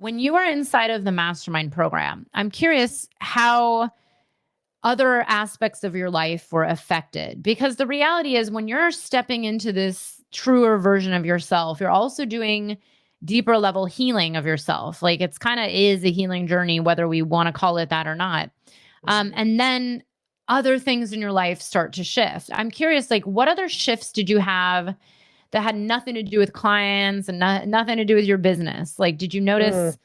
When you are inside of the Mastermind program, I'm curious how other aspects of your life were affected. Because the reality is, when you're stepping into this truer version of yourself, you're also doing deeper level healing of yourself. Like, it's kind of is a healing journey, whether we want to call it that or not. And then other things in your life start to shift. I'm curious, like, what other shifts did you have that had nothing to do with clients and nothing to do with your business? Like, did you notice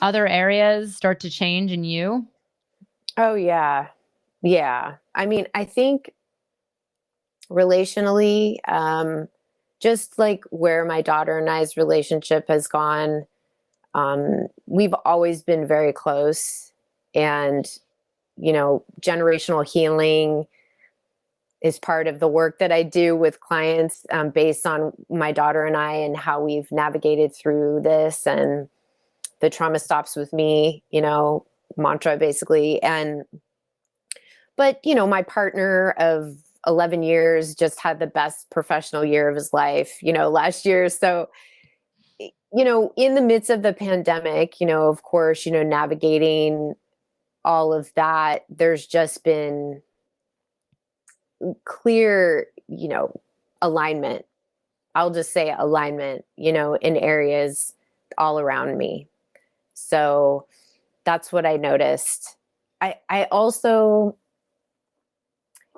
other areas start to change in you? Oh, yeah. Yeah. I mean, I think relationally, just like where my daughter and I's relationship has gone, we've always been very close. And, generational healing is part of the work that I do with clients, based on my daughter and I and how we've navigated through this, and the trauma stops with me, mantra basically. But my partner of 11 years just had the best professional year of his life, last year. So, in the midst of the pandemic, of course, navigating all of that, there's just been clear, alignment. I'll just say alignment, in areas all around me. So that's what I noticed. I also,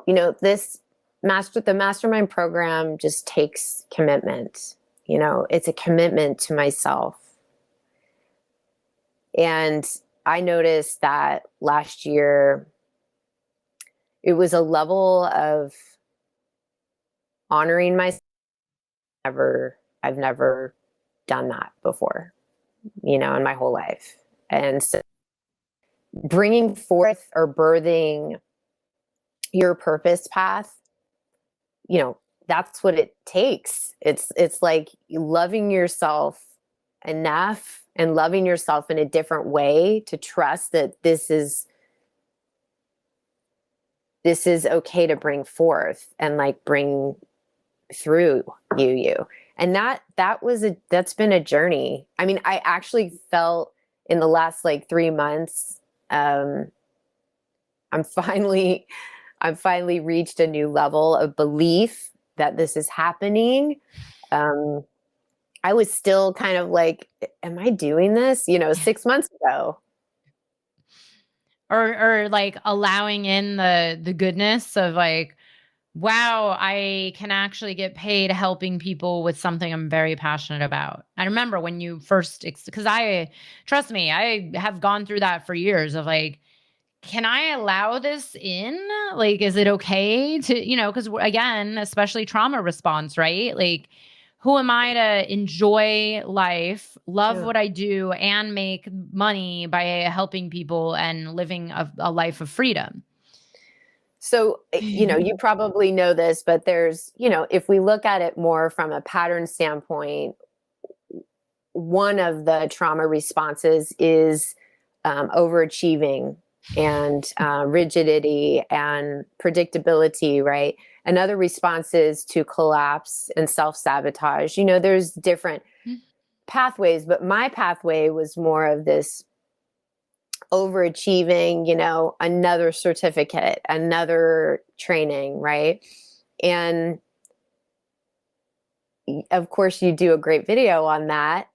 the Mastermind program just takes commitment. It's a commitment to myself. And I noticed that last year, it was a level of honoring myself. I've never done that before, in my whole life. And so bringing forth or birthing your purpose path, that's what it takes. It's like loving yourself enough and loving yourself in a different way to trust that this is okay to bring forth and like bring through you. And that's been a journey. I mean, I actually felt in the last like 3 months, I'm finally reached a new level of belief that this is happening. I was still kind of like, am I doing this? 6 months ago. Or like allowing in the goodness of like, wow, I can actually get paid helping people with something I'm very passionate about. I remember when you first, because trust me, I have gone through that for years of like, can I allow this in? Like, is it okay to, because again, especially trauma response, right? Like, who am I to enjoy life, love what I do, and make money by helping people and living a life of freedom? So, you probably know this, but there's, if we look at it more from a pattern standpoint, one of the trauma responses is overachieving and rigidity and predictability, right? Another response is to collapse and self-sabotage. There's different pathways, but my pathway was more of this overachieving, another certificate, another training, right? And of course, you do a great video on that.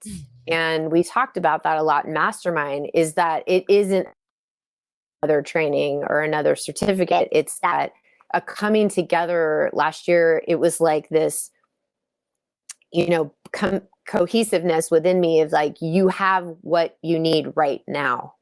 And we talked about that a lot in Mastermind, is that it isn't another training or another certificate. It's that a coming together last year. It was like this, cohesiveness within me of like, you have what you need right now.